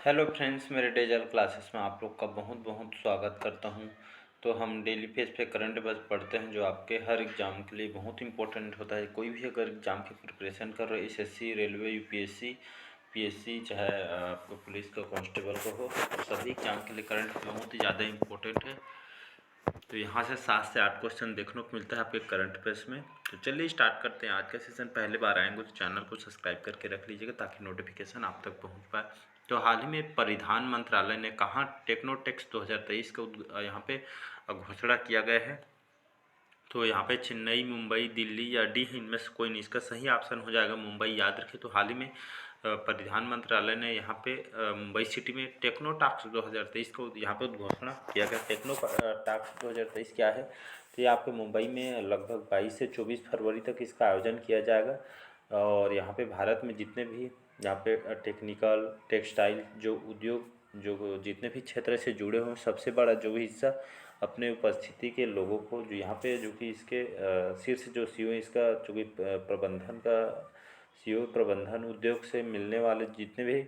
Hello friends, मेरे dazzle classes में आप लोग का बहुत बहुत स्वागत करता हूं। तो हम डेली बेस पे करंट अफेयर्स पढ़ते हैं जो आपके हर एग्ज़ाम के लिए बहुत इंपॉर्टेंट होता है। कोई भी अगर एग्ज़ाम की प्रिपरेशन कर रहे हो, एसएससी, रेलवे, यूपीएससी, पीएससी, चाहे आपको पुलिस का कांस्टेबल का हो, तो सभी एग्ज़ाम के लिए करंट बहुत ही ज़्यादा इंपॉर्टेंट है। तो यहाँ से 7 से 8 क्वेश्चन देखने को मिलता है आपके करंट अफेयर्स में। तो चलिए स्टार्ट करते हैं आज का सेशन। पहले बार आएंगे तो चैनल को सब्सक्राइब करके रख लीजिएगा ताकि नोटिफिकेशन आप तक पहुँच पाए। तो हाल ही में परिधान मंत्रालय ने कहाँ टेक्नोटेक्स 2023 का यहाँ पे घोषणा किया गया है। तो यहाँ पे चेन्नई, मुंबई, दिल्ली या डी इनमें से कोई नहीं, इसका सही ऑप्शन हो जाएगा मुंबई। याद रखें, तो हाल ही में परिधान मंत्रालय ने यहाँ पे मुंबई सिटी में टेक्नो टास्क 2023 को यहाँ पे घोषणा किया गया। टेक्नो टास्क 2023 क्या है, तो ये आपके मुंबई में लगभग 22 से 24 फरवरी तक इसका आयोजन किया जाएगा। और यहाँ पे भारत में जितने भी यहाँ पे टेक्निकल, टेक्सटाइल जो उद्योग, जो जितने भी क्षेत्र से जुड़े हुए सबसे बड़ा जो भी हिस्सा अपने उपस्थिति के लोगों को, जो यहाँ पे जो कि इसके शीर्ष जो सीईओ इसका जो कि प्रबंधन का सीईओ प्रबंधन उद्योग से मिलने वाले जितने भी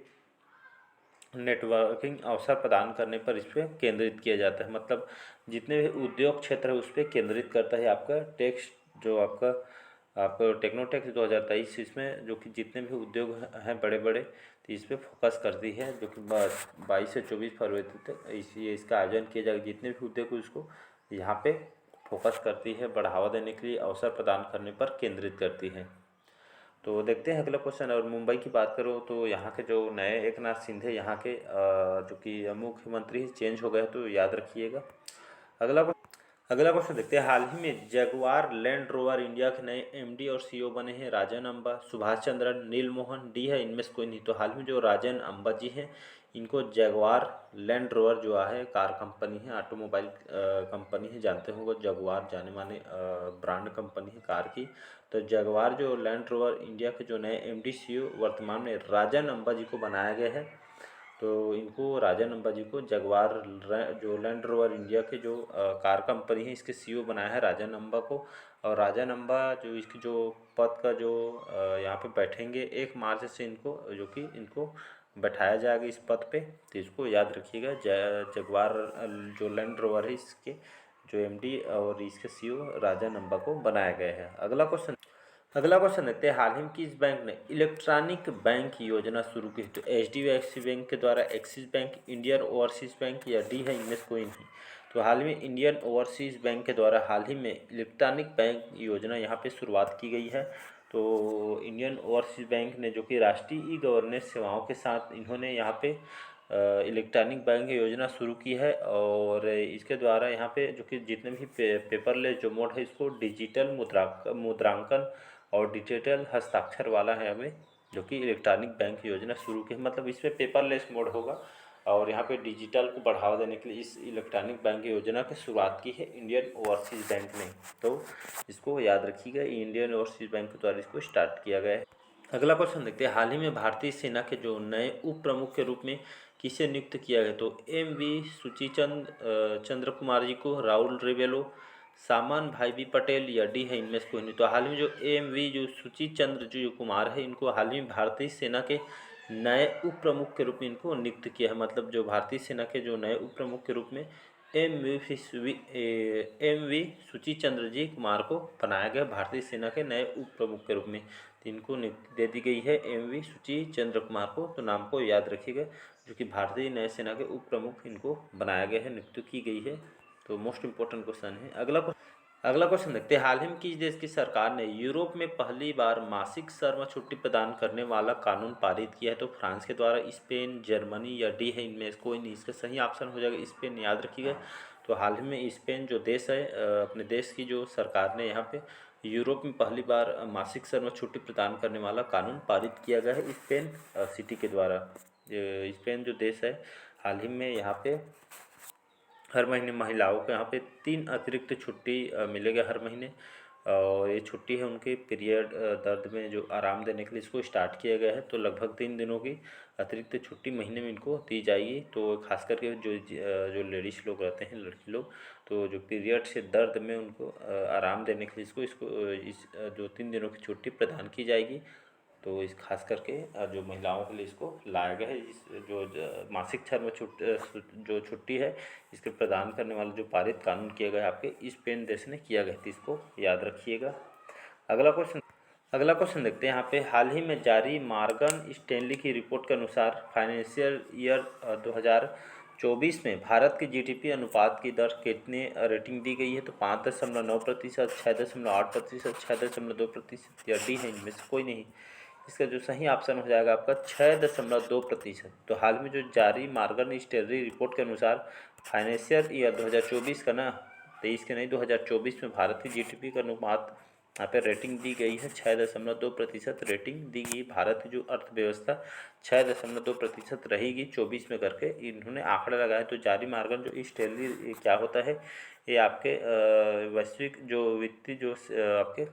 नेटवर्किंग अवसर प्रदान करने पर इस पर केंद्रित किया जाता है। मतलब जितने भी उद्योग क्षेत्र है उस पर केंद्रित करता है आपका टैक्स, जो आपका टेक्नोटेक्स 2023। इसमें जो कि जितने भी उद्योग हैं बड़े बड़े, तो इस पर फोकस करती है, जो कि 22 से 24 फरवरी तक इसका आयोजन किया जाएगा। जितने भी उद्योग उसको यहाँ पे फोकस करती है, बढ़ावा देने के लिए, अवसर प्रदान करने पर केंद्रित करती है। तो देखते हैं अगला क्वेश्चन। और मुंबई की बात करो तो यहाँ के जो नए एकनाथ शिंदे यहाँ के जो कि मुख्यमंत्री चेंज हो गए, तो याद रखिएगा। अगला क्वेश्चन देखते हैं। हाल ही में जगुआर लैंड रोवर इंडिया के नए एमडी और सीईओ बने हैं राजन अंबा, सुभाष चंद्रन, नील मोहन डी है, इनमें से कोई नहीं। तो हाल में जो राजन अंबा जी हैं, इनको जगुआर लैंड रोवर जो है कार कंपनी है, ऑटोमोबाइल कंपनी है, जानते होंगे जगुआर जाने माने ब्रांड कंपनी है कार की। तो जगुआर जो लैंड रोवर इंडिया के जो नए एमडी सीईओ वर्तमान में राजन अंबा जी को बनाया गया है। तो इनको राजन अंबा जी को जगुआर जो लैंड रोवर इंडिया के जो कार कंपनी है इसके सीईओ बनाया है राजन अंबा को। और राजन अंबा जो इसकी जो पद का जो यहाँ पे बैठेंगे 1 मार्च से इनको जो कि इनको बैठाया जाएगा इस पद पे। तो इसको याद रखिएगा। जगुआर जो लैंड रोवर है इसके जो एमडी और इसके सीईओ राजन अंबा को बनाया गया है। अगला क्वेश्चन देखते हैं। हाल ही में किस बैंक ने इलेक्ट्रॉनिक बैंक योजना शुरू की? तो एचडीएफसी बैंक के द्वारा, axis bank, Indian overseas bank या डी है, इनमें से कोई नहीं। तो हाल में इंडियन ओवरसीज़ बैंक के द्वारा हाल ही में इलेक्ट्रॉनिक बैंक योजना यहाँ पे शुरुआत की गई है। तो इंडियन ओवरसीज़ बैंक ने जो कि राष्ट्रीय ई गवर्नेंस सेवाओं के साथ इन्होंने यहाँ पे इलेक्ट्रॉनिक बैंक योजना शुरू की है। और इसके द्वारा यहाँ पे जो कि जितने भी पेपरलेस जो मोड है इसको डिजिटल मुद्रांकन और डिजिटल हस्ताक्षर वाला है हमें, जो कि इलेक्ट्रॉनिक बैंक योजना शुरू की है। मतलब इसमें पेपरलेस मोड होगा और यहाँ पे डिजिटल को बढ़ावा देने के लिए इस इलेक्ट्रॉनिक बैंक योजना की शुरुआत की है इंडियन ओवरसीज़ बैंक ने। तो इसको याद रखिएगा, इंडियन ओवरसीज़ बैंक के द्वारा इसको स्टार्ट किया गया है। अगला क्वेश्चन देखते हैं। हाल ही में भारतीय सेना के जो नए उप प्रमुख के रूप में किसे नियुक्त किया गया? तो एम वी चंद्र कुमार जी को, राहुल रेवेलो, सामान भाई बी पटेल या डी है, इनमें से कोई नहीं। तो हाल ही में जो एम वी जो सुची चंद्र जो कुमार है, इनको हाल ही में भारतीय सेना के नए उप प्रमुख के रूप में इनको नियुक्त किया है। मतलब जो भारतीय सेना के जो नए उप प्रमुख के रूप में एम वी सुची चंद्र जी कुमार को बनाया गया भारतीय सेना के नए उप प्रमुख के रूप में। तो इनको नियुक्ति दे दी गई है एम वी सुची चंद्र कुमार को। तो नाम को याद रखिएगा, जो कि भारतीय नए सेना के उप प्रमुख इनको बनाया गया है, नियुक्ति की गई है। तो मोस्ट इंपॉर्टेंट क्वेश्चन है। अगला क्वेश्चन देखते हैं। हाल ही में किस देश की सरकार ने यूरोप में पहली बार मासिक श्रम छुट्टी प्रदान करने वाला कानून पारित किया है? तो फ्रांस के द्वारा, स्पेन, जर्मनी या डी है, इनमें से कोई नहीं। इसका सही ऑप्शन हो जाएगा स्पेन, याद रखिएगा। तो हाल ही में स्पेन जो देश है, अपने देश की जो सरकार ने यहाँ पे यूरोप में पहली बार मासिक श्रम छुट्टी प्रदान करने वाला कानून पारित किया गया है स्पेन सिटी के द्वारा। स्पेन जो देश है, हाल ही में यहाँ पे हर महीने महिलाओं को यहाँ पे 3 अतिरिक्त छुट्टी मिलेगा हर महीने। और ये छुट्टी है उनके पीरियड दर्द में जो आराम देने के लिए इसको स्टार्ट किया गया है। तो लगभग 3 दिनों की अतिरिक्त छुट्टी महीने में इनको दी जाएगी। तो खास करके जो लेडीज़ लोग रहते हैं, लड़की लोग, तो जो पीरियड से दर्द में उनको आराम देने के लिए इस जो 3 दिनों की छुट्टी प्रदान की जाएगी। तो इस खास करके जो महिलाओं के लिए इसको लाया गया है। इस जो मासिक धर्म जो छुट्टी है इसके प्रदान करने वाला जो पारित कानून किया गया है आपके स्पेन देश ने किया गया था, इसको याद रखिएगा। अगला क्वेश्चन देखते हैं यहाँ पे। हाल ही में जारी मॉर्गन स्टैनली की रिपोर्ट के अनुसार फाइनेंशियल ईयर 2024 में भारत के जीडीपी अनुपात की दर कितने रेटिंग दी गई है? तो 5.9%, 6.8%, 6.2% या डी है, इनमें से कोई नहीं। इसका जो सही ऑप्शन हो जाएगा आपका 6.2%। तो हाल में जो जारी मॉर्गन स्टैनली रिपोर्ट के अनुसार फाइनेंशियल ईयर 2024 का ना, 23 के नहीं, 2024 में भारत की जीडीपी का अनुपात यहाँ पे रेटिंग दी गई है 6.2% रेटिंग दी गई। भारत की जो अर्थव्यवस्था 6.2% रहेगी 24 में करके इन्होंने आंकड़ा लगाया। तो जारी मार्गन जो स्टैनली क्या होता है, ये आपके वैश्विक जो वित्तीय जो आपके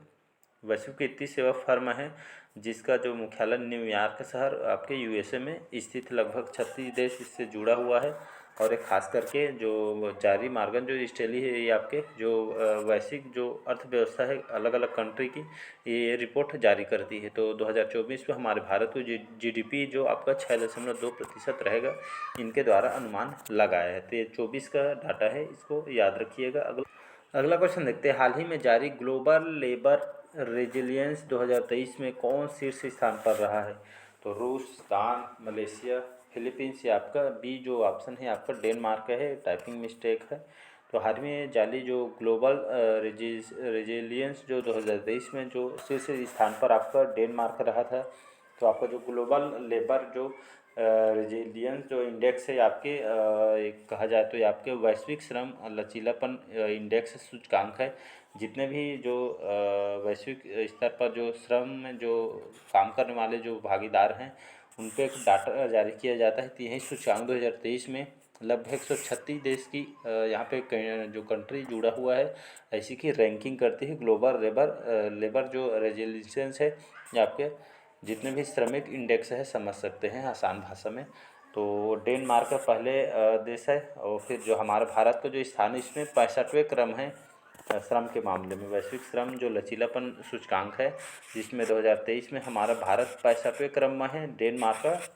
वैश्विक वित्तीय सेवा फर्म है, जिसका जो मुख्यालय न्यूयॉर्क शहर आपके यूएसए में स्थित, लगभग 36 देश इससे जुड़ा हुआ है। और एक खास करके जो जारी मार्गन जो स्टैनली है, ये आपके जो वैश्विक जो अर्थव्यवस्था है अलग अलग कंट्री की, ये रिपोर्ट जारी करती है। तो 2024 में हमारे भारत को जीडीपी जो आपका 6.2% रहेगा, इनके द्वारा अनुमान लगाया है। तो ये 24 का डाटा है, इसको याद रखिएगा। अगला क्वेश्चन देखते हैं। हाल ही में जारी ग्लोबल लेबर रेजिलियंस 2023 में कौन शीर्ष स्थान पर रहा है? तो रूस, भूटान, मलेशिया, फिलीपींस, या आपका बी जो ऑप्शन है आपका डेनमार्क है, टाइपिंग मिस्टेक है। तो हाल में जारी जो ग्लोबल रेजिलियंस जो 2023 में जो शीर्ष स्थान पर आपका डेनमार्क रहा था। तो आपका जो ग्लोबल लेबर जो रेजिलियंस जो इंडेक्स है आपके एक कहा जाए तो ये आपके वैश्विक श्रम लचीलापन इंडेक्स सूचकांक है। जितने भी जो वैश्विक स्तर पर जो श्रम में जो काम करने वाले जो भागीदार हैं, उन पर एक डाटा जारी किया जाता है। तो यही सूचकांक 2023 में लगभग 136 देश की यहाँ पे जो कंट्री जुड़ा हुआ है, ऐसी की रैंकिंग करती है। ग्लोबल लेबर जो रेजिलियंस है, ये आपके जितने भी श्रमिक इंडेक्स है समझ सकते हैं आसान भाषा में। तो डेनमार्क पहले देश है, और फिर जो हमारे भारत का जो स्थान है इसमें 65वें क्रम है श्रम के मामले में। वैश्विक श्रम जो लचीलापन सूचकांक है, जिसमें 2023 में हमारा भारत 65वें क्रम में है, डेनमार्क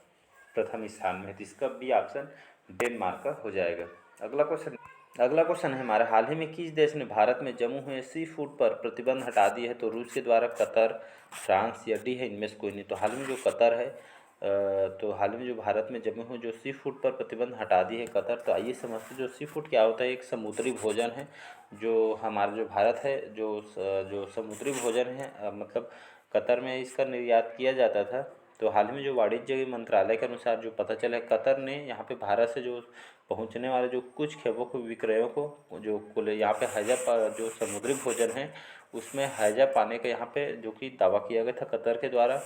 प्रथम स्थान में है। तो इसका बी ऑप्शन डेनमार्क का हो जाएगा। अगला क्वेश्चन है हमारा। हाल ही में किस देश ने भारत में जमे हुए सी फूड पर प्रतिबंध हटा दिया है? तो रूस के द्वारा, कतर, फ्रांस या डी है, इनमें से कोई नहीं। तो हाल में जो कतर है, तो हाल में जो भारत में जमे हुए जो सी फूड पर प्रतिबंध हटा दी है कतर। तो आइए समझते जो सी फूड क्या होता है। एक समुद्री भोजन है जो हमारा जो भारत है जो समुद्री भोजन है, मतलब कतर में इसका निर्यात किया जाता था। तो हाल ही में जो वाणिज्य मंत्रालय के अनुसार जो पता चला है, कतर ने यहाँ पे भारत से जो पहुँचने वाले जो कुछ खेपों को विक्रयों को जो कुल यहाँ पे हैजा जो समुद्री भोजन है उसमें हैजा पाने का यहाँ पे जो कि दावा किया गया था कतर के द्वारा।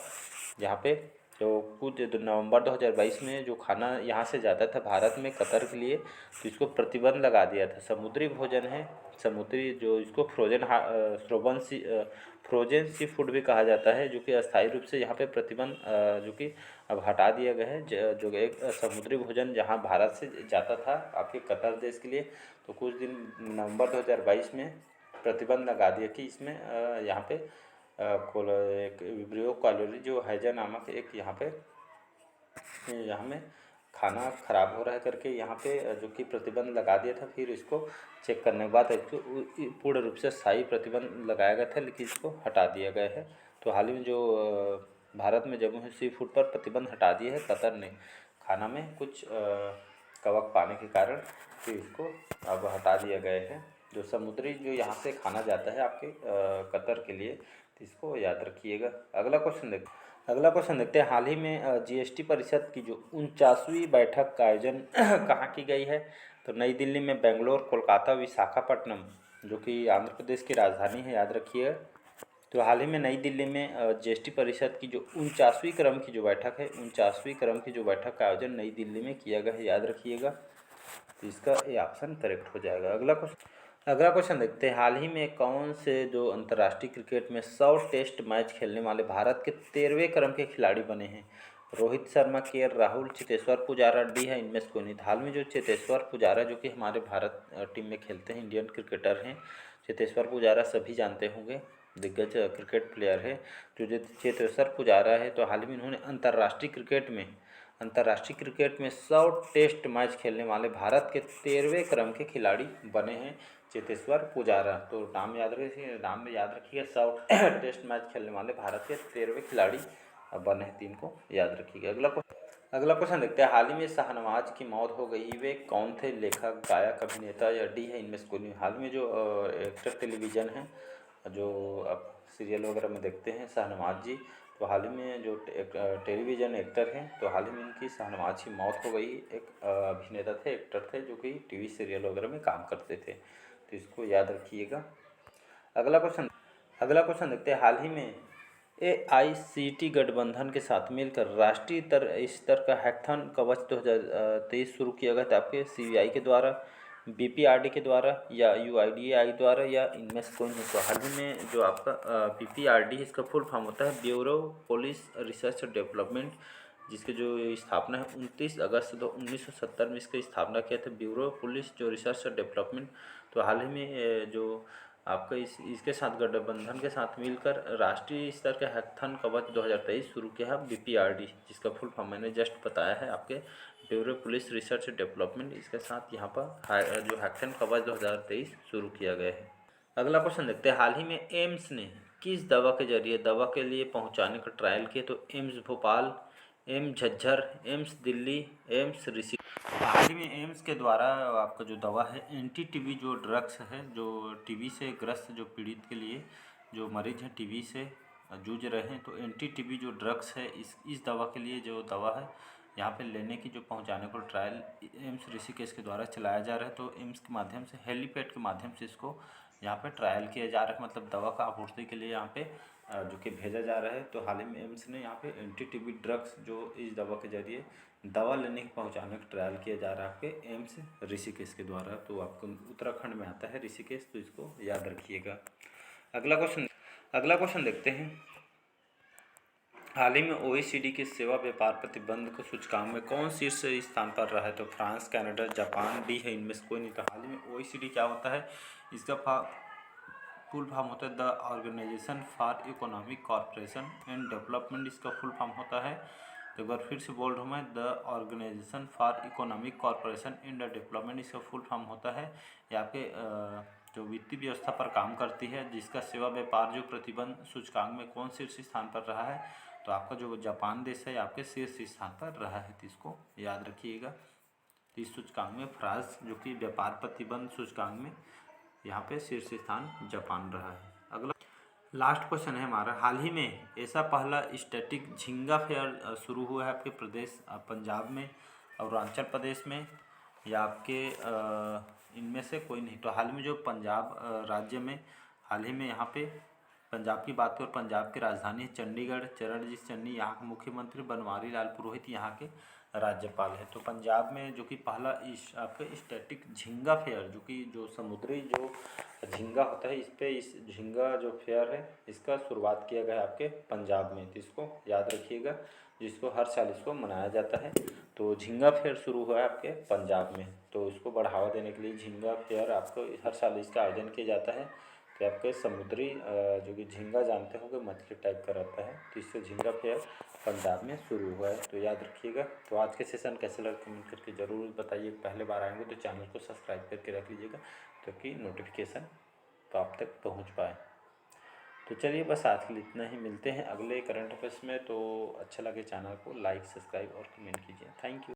यहाँ पे जो कुछ नवंबर 2022 में जो खाना यहाँ से जाता था भारत में कतर के लिए, तो इसको प्रतिबंध लगा दिया था। समुद्री भोजन है, समुद्री जो इसको फ्रोजन सी फूड भी कहा जाता है, जो कि अस्थायी रूप से यहाँ पे प्रतिबंध जो कि अब हटा दिया गया है। जो एक समुद्री भोजन जहाँ भारत से जाता था आपके कतर देश के लिए, तो कुछ दिन नवंबर 2022 में प्रतिबंध लगा दिया कि इसमें यहाँ पे एक विब्रियो कैलोरी जो हैजा नामक एक यहाँ में खाना ख़राब हो रहा है करके यहाँ पे जो कि प्रतिबंध लगा दिया था। फिर इसको चेक करने के बाद इसको पूर्ण रूप से स्थायी प्रतिबंध लगाया गया था, लेकिन इसको हटा दिया गया है। तो हाल ही में जो भारत में जमे हुए सी फूड पर प्रतिबंध हटा दिया है कतर ने, खाना में कुछ कवक पाने के कारण, फिर इसको अब हटा दिया गया है। जो समुद्री जो यहाँ से खाना जाता है आपके कतर के लिए, तो इसको याद रखिएगा। अगला क्वेश्चन देखते हैं। हाल ही में जीएसटी परिषद की जो 49वीं बैठक का आयोजन कहाँ की गई है? तो नई दिल्ली में, बेंगलोर, कोलकाता, विशाखापट्टनम, जो कि आंध्र प्रदेश की राजधानी है, याद रखिएगा। तो हाल ही में नई दिल्ली में जीएसटी परिषद की जो 49वीं क्रम की जो बैठक है, 49वीं क्रम की जो बैठक का आयोजन नई दिल्ली में किया गया है, याद रखिएगा। तो इसका ये ऑप्शन करेक्ट हो जाएगा। अगला क्वेश्चन देखते हैं। हाल ही में कौन से जो अंतर्राष्ट्रीय क्रिकेट में 100 टेस्ट मैच खेलने वाले भारत के 13वें क्रम के खिलाड़ी बने हैं? रोहित शर्मा, के राहुल, चेतेश्वर पुजारा, डी है, इनमें से कोई नहीं। हाल में जो चेतेश्वर पुजारा जो कि हमारे भारत टीम में खेलते हैं, इंडियन क्रिकेटर हैं, चेतेश्वर पुजारा सभी जानते होंगे। दिग्गज क्रिकेट प्लेयर है जो चेतेश्वर पुजारा है। तो हाल ही में इन्होंने अंतर्राष्ट्रीय क्रिकेट में 100 टेस्ट मैच खेलने वाले भारत के 13वें क्रम के खिलाड़ी बने हैं चेतेश्वर पुजारा। तो नाम याद रखिएगा 100 टेस्ट मैच खेलने वाले भारत के 13वें खिलाड़ी बने हैं, 3 को याद रखिएगा। अगला क्वेश्चन देखते हैं, हाल ही में शाहनवाज की मौत हो गई, वे कौन थे? लेखक, गायक, अभिनेता या डी है? इनमें से कोई नहीं। हाल में जो एक्टर टेलीविज़न है, जो आप सीरियल वगैरह में देखते हैं शाहनवाज जी, तो हाल ही में जो टेलीविज़न एक्टर हैं, तो हाल ही में इनकी शाहनवाज की मौत हो गई। एक अभिनेता थे, एक्टर थे, जो कि टीवी सीरियल वगैरह में काम करते थे, तो इसको याद रखिएगा। अगला क्वेश्चन देखते हैं, हाल ही में AICT गठबंधन के साथ मिलकर राष्ट्रीय स्तर का हैकाथन कवच 2023 शुरू किया गया था आपके CBI के द्वारा, BPRD के द्वारा या UIDAI द्वारा, या इनमें से कोई नहीं। तो हाल ही में जो आपका BPRD, इसका फुल फॉर्म होता है ब्यूरो पुलिस रिसर्च डेवलपमेंट, जिसकी जो स्थापना है 29 अगस्त 1970 में इसकी स्थापना किया था, ब्यूरो पुलिस जो रिसर्च डेवलपमेंट। तो हाल ही में जो आपका इसके साथ गठबंधन के साथ मिलकर राष्ट्रीय स्तर का हैकाथन कवच 2023 शुरू किया है BPRD, जिसका फुल फॉर्म मैंने जस्ट बताया है आपके ब्यूरो पुलिस रिसर्च डेवलपमेंट। इसके साथ यहाँ पर जो हैकाथन कवच 2023 शुरू किया गया है। अगला क्वेश्चन देखते हैं, हाल ही में एम्स ने किस दवा के जरिए दवा के लिए पहुँचाने का ट्रायल किया? तो एम्स भोपाल, एम्स झज्जर, एम्स दिल्ली, एम्स ऋषि। हाल ही में एम्स के द्वारा आपका जो दवा है एंटी टीबी जो ड्रग्स है, जो टीबी से ग्रस्त जो पीड़ित के लिए जो मरीज हैं टीबी से जूझ रहे हैं, तो एंटी टीबी जो ड्रग्स है इस दवा के लिए जो दवा है यहाँ पे लेने की जो पहुँचाने को ट्रायल एम्स ऋषिकेश के द्वारा चलाया जा रहा है। तो एम्स के माध्यम से हेलीपैड के माध्यम से इसको यहाँ पे ट्रायल किया जा रहा है, मतलब दवा का आपूर्ति के लिए यहाँ पे जो कि भेजा जा रहा है। तो हाल ही में एम्स ने यहाँ पे एंटी टीबी ड्रग्स जो इस दवा के जरिए दवा लेने के पहुँचाने का ट्रायल किया जा रहा है आपके एम्स ऋषिकेश के द्वारा। तो आपको उत्तराखंड में आता है ऋषिकेश, तो इसको याद रखिएगा। अगला क्वेश्चन देखते हैं, हाल ही में OECD के सेवा व्यापार प्रतिबंध को सूचकांक में कौन शीर्ष स्थान पर रहा है? तो फ्रांस, कनाडा, जापान, डी है, इनमें से कोई नहीं। तो हाल ही में OECD क्या होता है, इसका फुल फॉर्म होता है the organisation for economic corporation and development, इसका फुल फॉर्म होता है। तो एक बार फिर से बोल रहा हूँ मैं, the organisation for economic corporation and development, इसका फुल फॉर्म होता है। ये आपके जो वित्तीय व्यवस्था पर काम करती है, जिसका सेवा व्यापार जो प्रतिबंध सूचकांक में कौन शीर्ष स्थान पर रहा है? तो आपका जो जापान देश है आपके शीर्ष स्थान पर रहा है, तो इसको याद रखिएगा। तो इस सूचकांक में फ्रांस जो कि व्यापार प्रतिबंध सूचकांक में यहाँ पे शीर्ष स्थान जापान रहा है। अगला लास्ट क्वेश्चन है हमारा, हाल ही में ऐसा पहला स्टैटिक झींगा फेयर शुरू हुआ है आपके प्रदेश पंजाब में, अरुणाचल प्रदेश में, या आपके इनमें से कोई नहीं। तो हाल में जो पंजाब राज्य में हाल ही में यहाँ पे पंजाब की बात करें, पंजाब की राजधानी है चंडीगढ़, चरणजीत चन्नी यहाँ के मुख्यमंत्री, बनवारी लाल पुरोहित यहाँ के राज्यपाल है। तो पंजाब में जो कि पहला आपके स्टैटिक झींगा फेयर, जो कि जो समुद्री जो झींगा होता है, इस झींगा जो फेयर है इसका शुरुआत किया गया है आपके पंजाब में, तो इसको याद रखिएगा, जिसको हर साल इसको मनाया जाता है। तो झींगा फेयर शुरू हुआ है आपके पंजाब में, तो इसको बढ़ावा देने के लिए झींगा फेयर आपको हर साल इसका आयोजन किया जाता है। तो आपके समुद्री जो कि झींगा जानते होंगे मछली टाइप का रहता है, तो इससे झींगा फेयर पंजाब में शुरू हुआ है, तो याद रखिएगा। तो आज के सेशन कैसे लगा कमेंट करके ज़रूर बताइए। पहले बार आएंगे तो चैनल को सब्सक्राइब करके रख लीजिएगा, ताकि नोटिफिकेशन तो आप तक पहुँच पाए। तो चलिए बस आज के लिए इतना ही, मिलते हैं अगले करंट अफेयर्स में। तो अच्छा लगे चैनल को लाइक, सब्सक्राइब और कमेंट कीजिए। Thank you.